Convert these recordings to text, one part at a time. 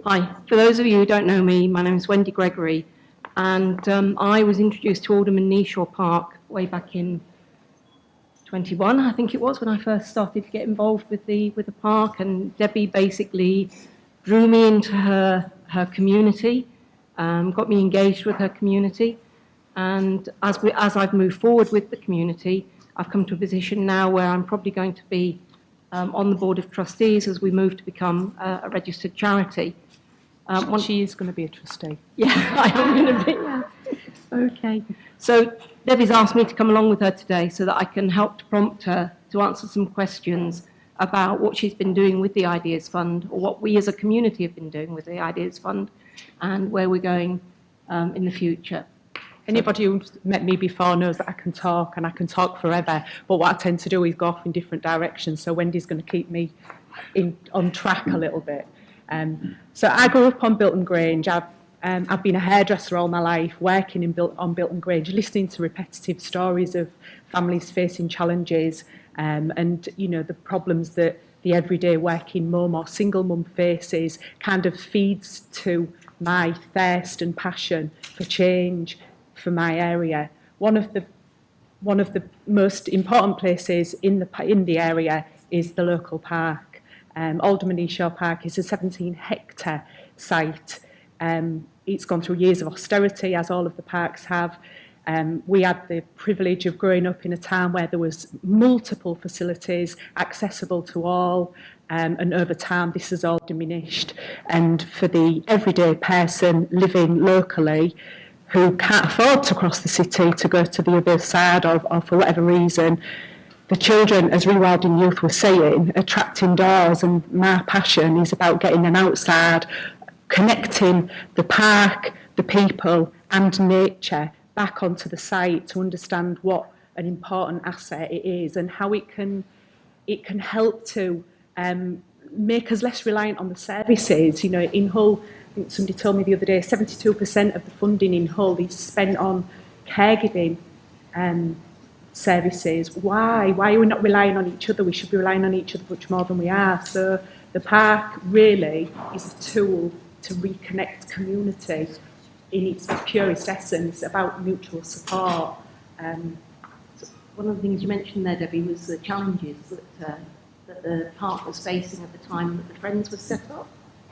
Hi, for those of you who don't know me, my name is Wendy Gregory, and I was introduced to Alderman Kneeshaw Park way back in 21, I think it was, when I first started to get involved with the park, and Debbie basically drew me into her community, got me engaged with her community, and as I've moved forward with the community, I've come to a position now where I'm probably going to be on the Board of Trustees as we move to become a registered charity. She is going to be a trustee. Yeah, I am going to be. Yeah. Okay. So Debbie's asked me to come along with her today so that I can help to prompt her to answer some questions about what she's been doing with the Ideas Fund, or what we as a community have been doing with the Ideas Fund, and where we're going in the future. Anybody who's met me before knows that I can talk, and I can talk forever, but what I tend to do is go off in different directions, so Wendy's going to keep me on track a little bit. So I grew up on Bilton Grange. I've been a hairdresser all my life, working on Bilton Grange, listening to repetitive stories of families facing challenges, and the problems that the everyday working mum or single mum faces kind of feeds to my thirst and passion for change for my area. One of the most important places in the area is the local park. Alderman Kneeshaw Park is a 17-hectare site. It's gone through years of austerity, as all of the parks have. We had the privilege of growing up in a town where there was multiple facilities accessible to all, and over time this has all diminished. And for the everyday person living locally who can't afford to cross the city to go to the other side, or for whatever reason, the children, as Rewilding Youth were saying, are trapped indoors, and my passion is about getting them outside, connecting the park, the people and nature back onto the site to understand what an important asset it is and how it can help to make us less reliant on the services. In Hull, I think somebody told me the other day, 72% of the funding in Hull is spent on caregiving services. Why are we not relying on each other? We should be relying on each other much more than we are. So the park really is a tool to reconnect community in its purest essence, about mutual support. One of the things you mentioned there, Debbie, was the challenges that the park was facing at the time that the Friends was set up.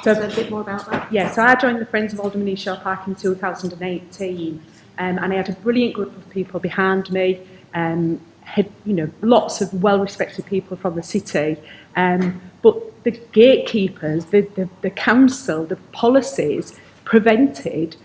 So a bit more about that? Yeah, so I joined the Friends of Alderman Kneeshaw Park in 2018, and I had a brilliant group of people behind me. Had lots of well-respected people from the city, but the gatekeepers, the council, the policies prevented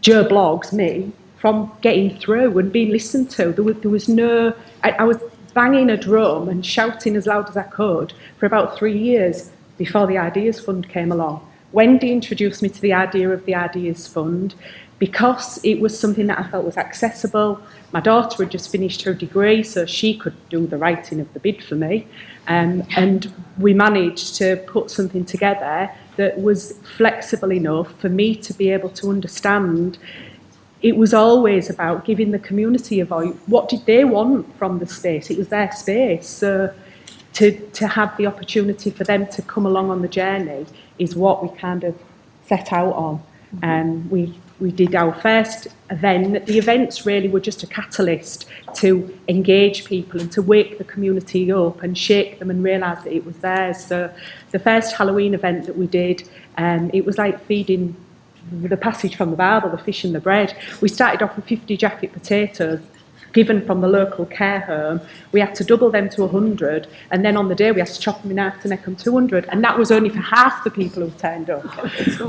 Joe Bloggs, me, from getting through and being listened to. There was no. I was banging a drum and shouting as loud as I could for about 3 years before the Ideas Fund came along. Wendy introduced me to the idea of the Ideas Fund because it was something that I felt was accessible. My daughter had just finished her degree, so she could do the writing of the bid for me. And we managed to put something together that was flexible enough for me to be able to understand. It was always about giving the community a voice. What did they want from the space? It was their space. So to have the opportunity for them to come along on the journey is what we kind of set out on. We did our first event. The events really were just a catalyst to engage people and to wake the community up and shake them and realise that it was theirs. So the first Halloween event that we did, it was like feeding the passage from the Bible, the fish and the bread. We started off with 50 jacket potatoes given from the local care home. We had to double them to 100, and then on the day we had to chop them in half to make them 200, and that was only for half the people who turned up.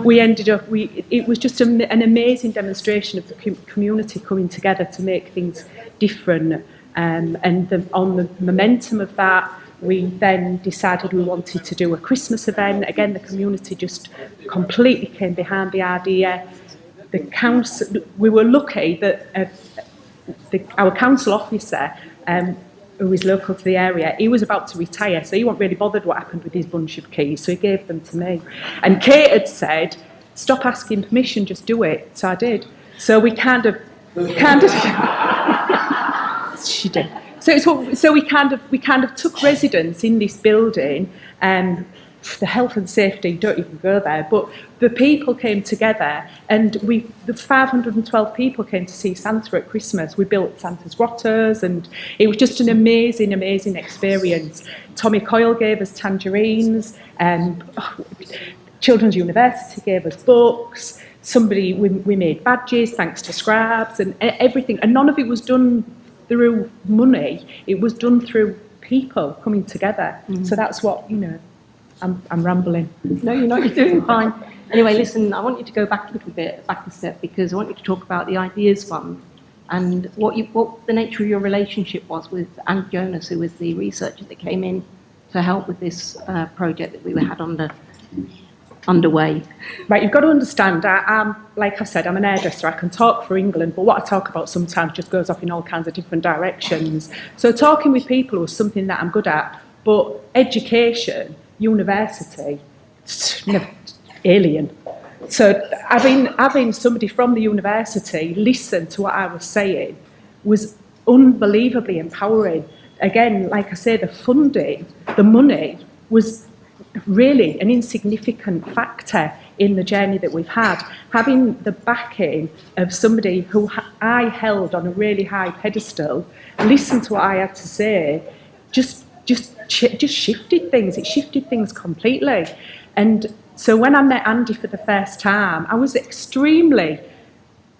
We ended up, it was just an amazing demonstration of the community coming together to make things different, and on the momentum of that, we then decided we wanted to do a Christmas event. Again, the community just completely came behind the idea. The council, we were lucky that our council officer, who is local to the area, he was about to retire, so he wasn't really bothered what happened with his bunch of keys, so he gave them to me. And Kate had said, stop asking permission, just do it. So I did. So we kind of she did. So we kind of took residence in this building the health and safety, don't even go there, but the people came together, and the 512 people came to see Santa at Christmas. We built Santa's grottos, and it was just an amazing, amazing experience. Tommy Coyle gave us tangerines, and Children's University gave us books. We made badges thanks to Scrabs and everything, and none of it was done through money. It was done through people coming together. So that's what, I'm rambling. No, you're not. You're doing fine. Anyway, listen, I want you to go back a little bit, back a step, because I want you to talk about the Ideas Fund and what the nature of your relationship was with Anne Jonas, who was the researcher that came in to help with this project that we had underway. Right, you've got to understand, like I said, I'm an hairdresser. I can talk for England, but what I talk about sometimes just goes off in all kinds of different directions. So talking with people was something that I'm good at, but education, university, alien. So having somebody from the university listen to what I was saying was unbelievably empowering. Again, like I say, the funding, the money was really an insignificant factor in the journey that we've had. Having the backing of somebody who I held on a really high pedestal, listen to what I had to say, just shifted things. It shifted things completely. And so when I met Andy for the first time, I was extremely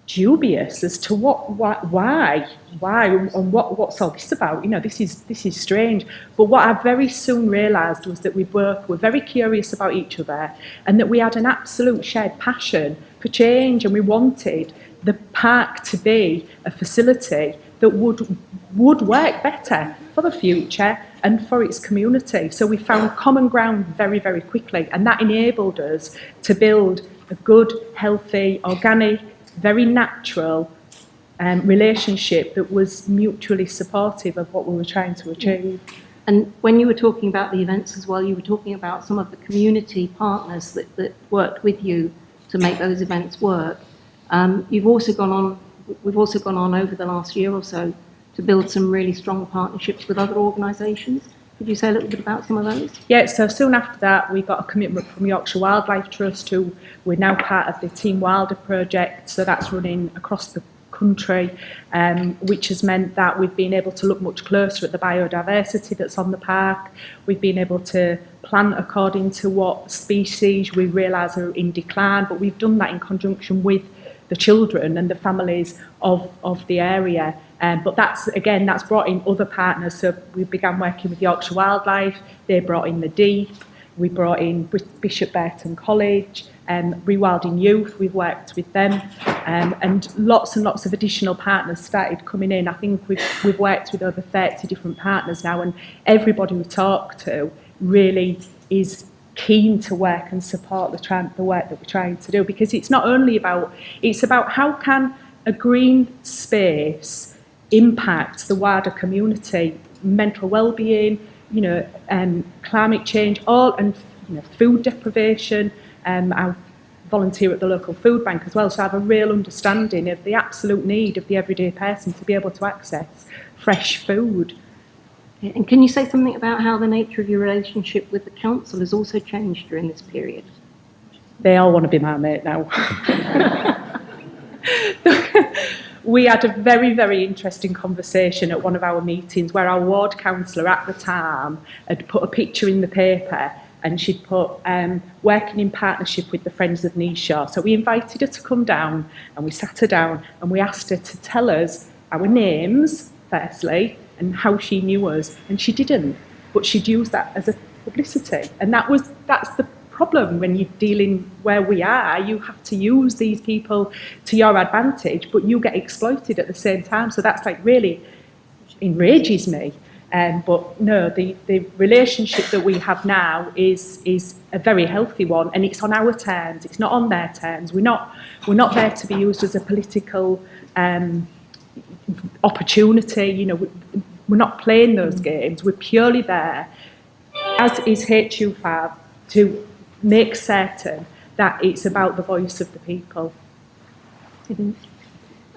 dubious as to why, and what's all this about. This is strange. But what I very soon realised was that we both were very curious about each other, and that we had an absolute shared passion for change, and we wanted the park to be a facility that would work better for the future and for its community. So we found common ground very, very quickly, and that enabled us to build a good, healthy, organic, very natural relationship that was mutually supportive of what we were trying to achieve. And when you were talking about the events as well, you were talking about some of the community partners that worked with you to make those events work. We've also gone on over the last year or so to build some really strong partnerships with other organisations. Could you say a little bit about some of those? Yeah, so soon after that, we got a commitment from Yorkshire Wildlife Trust, who we're now part of the Team Wilder project. So that's running across the country, which has meant that we've been able to look much closer at the biodiversity that's on the park. We've been able to plant according to what species we realise are in decline, but we've done that in conjunction with the children and the families of the area. But that's brought in other partners. So we began working with Yorkshire Wildlife, they brought in the Deep, we brought in Bishop Burton College, Rewilding Youth, we've worked with them, and lots of additional partners started coming in. I think we've worked with over 30 different partners now, and everybody we talk to really is keen to work and support the work that we're trying to do, because it's about how can a green space impact the wider community, mental well-being, climate change, food deprivation. I volunteer at the local food bank as well, so I have a real understanding of the absolute need of the everyday person to be able to access fresh food. And can you say something about how the nature of your relationship with the council has also changed during this period? They all want to be my mate now. We had a very, very interesting conversation at one of our meetings where our ward councillor at the time had put a picture in the paper, and she'd put working in partnership with the Friends of Kneeshaw. So we invited her to come down, and we sat her down and we asked her to tell us our names, firstly, and how she knew us. And she didn't, but she'd used that as a publicity. And that's the problem when you're dealing where we are. You have to use these people to your advantage, but you get exploited at the same time. So that's really enrages me. But no, the relationship that we have now is a very healthy one, and it's on our terms. It's not on their terms. We're not there to be used as a political opportunity. We're not playing those games. We're purely there, as is HU5, to make certain that it's about the voice of the people.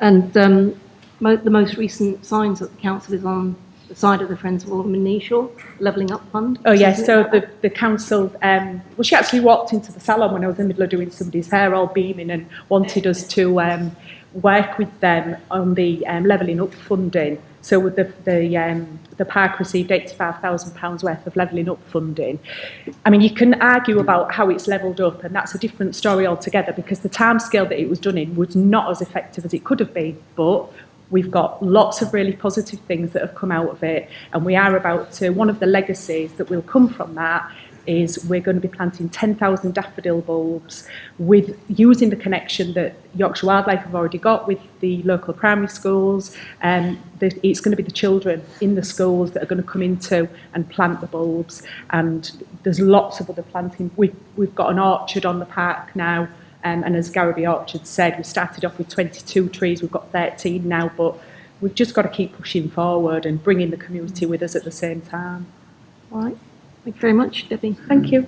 And the most recent signs that the council is on the side of the Friends of Alderman Kneeshaw, Levelling Up Fund. Oh yes, Isn't it so that? the council, well she actually walked into the salon when I was in the middle of doing somebody's hair all beaming and wanted us to work with them on the levelling up funding. So with the park received £85,000 worth of levelling up funding. I mean, you can argue about how it's levelled up, and that's a different story altogether, because the timescale that it was done in was not as effective as it could have been, but we've got lots of really positive things that have come out of it, and we are about to, one of the legacies that will come from that is we're going to be planting 10,000 daffodil bulbs with using the connection that Yorkshire Wildlife have already got with the local primary schools. It's going to be the children in the schools that are going to come into and plant the bulbs, and there's lots of other planting. We've got an orchard on the park now, and as Garraby Orchard said, we started off with 22 trees, we've got 13 now, but we've just got to keep pushing forward and bringing the community with us at the same time. All right. Thank you very much, Debbie. Thank you.